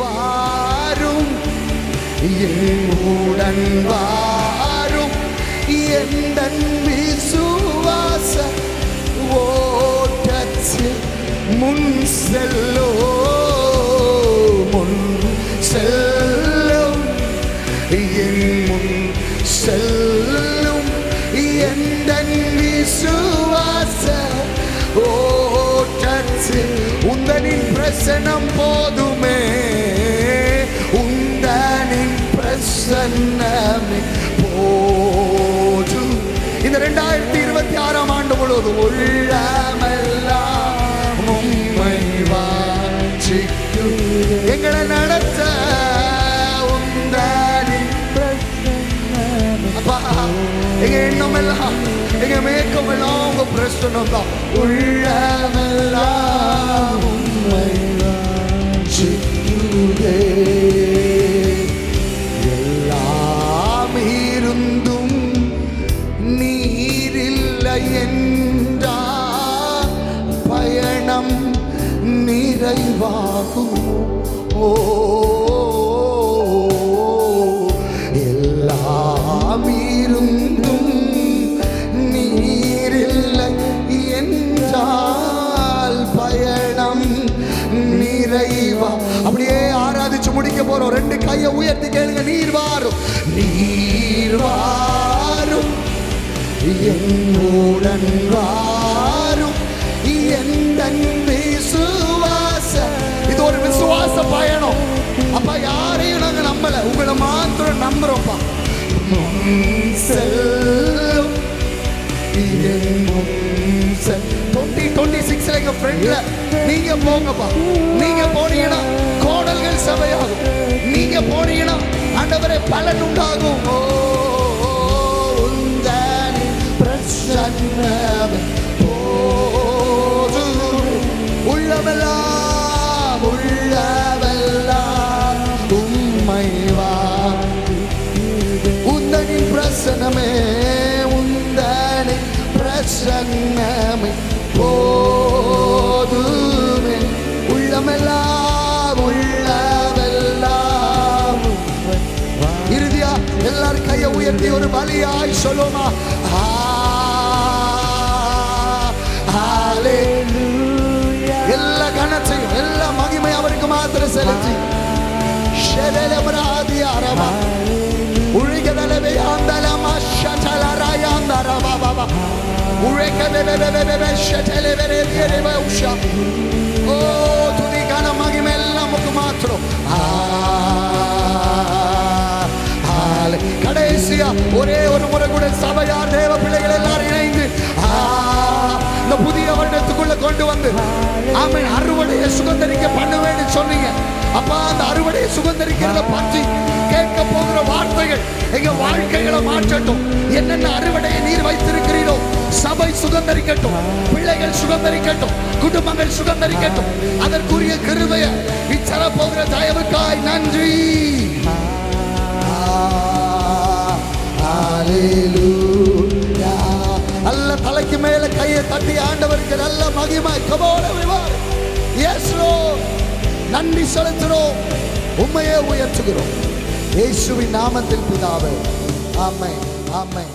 வாரும் என்னுடன் வாரும் எந்தன் விசுவாச ஓட்டத்தில் முன் செல்லோ முன் செல்லும் என் முன் செல்லும் எந்தன் விசுவாச ஓட்டத்தில் உந்தனின் பிரசனம் போதுமே உந்தனின் பிரசன்னமே போதும். இந்த 2026 ஆண்டு முழுவதும் உள்ளமெல்லாம் உம்மை வாஞ்சிக்கும் எங்களை நடத்த உந்தனின் பிரசன்னமே. அப்பா எங்க எண்ணம் எல்லாம் எங்க மேக்கம் எல்லாம் உங்க பிரசனம் தான். உள்ளமெல்லாம் உம்மை வாஞ்சிக்குதே. எல்லாம் இருந்தும் நீரில்லை என்றால் பயணம் நிறைவாகும். ஓ எல்லாம் இருந்தும் நீரில்லை என்றால் பயணம் நிறைவா. அப்படியே ஆராதிச்சு முடிக்க போறோம். 2 கையை உயர்த்தி கேளுங்க. நீர் வாரும் நீர் வாரும் என்னுடன் வாரும் எந்தன் விசுவாச. இது ஒரு விசுவாச பயணம். அப்பா யாரையும் நாங்க நம்பல, உங்களை மாத்திரம் நம்புறோம்ப்பா. செல்லும் 2026 எங்க ஃப்ரெண்ட்ல நீங்க போங்கப்பா. நீங்க போனீங்கன்னா கோடல்கள் சபையாகும். நீங்க போனீங்கன்னா ஆண்டவரே பலன் உண்டாகும். உள்ளமெல்லாம் உள்ளமெல்லாம் உம்மை வாஞ்சி உந்தனின் பிரசன்னமே உந்தனின் பிரசன்னமே போதுமே. உள்ளமெல்லாம் உள்ளமெல்லாம் இறுதியா எல்லாரும் கையை உயர்த்தி ஒரு பலியாய் சொல்லுமா. எல்லா கணத்தையும் எல்லா மகிமை அவருக்கு மாத்திரம் செலுத்தி துதிக்கான மகிமை எல்லாம் மாத்திரம். கடைசியா ஒரே ஒரு முறை கூட சபையார் தேவ பிள்ளைகள் எல்லாரும் இணைந்து இந்த புதிய வருடத்துக்குள்ள கொண்டு வந்து ஆமென் அறுவடையை சுகந்தரிக்க பண்ணுவேன்னு சொன்னீங்க. அப்பா அந்த அறுவடையை சுகந்தரிக்கிறத பற்றி கேட்க போகிற வார்த்தைகள் எங்க வாழ்க்கைகளை மாற்றட்டும். என்னென்ன அறுவடையை நீர் வைத்திருக்கிறீரோ சபை சுகந்தரிக்கட்டும், பிள்ளைகள் சுகந்தரிக்கட்டும், குடும்பங்கள் சுகந்தரிக்கட்டும். அதற்குரிய கிருபையை இச்சர போகிற தயவுக்காய் நன்றி. நல்ல தலைக்கு மேல கையை தட்டி ஆண்டவருக்கு நல்ல மகிமை. நன்றி செலுத்துகிறோம், உம்மையே உயர்த்துகிறோம். இயேசுவின் நாமத்தில் பிதாவே, ஆமென் ஆமென்.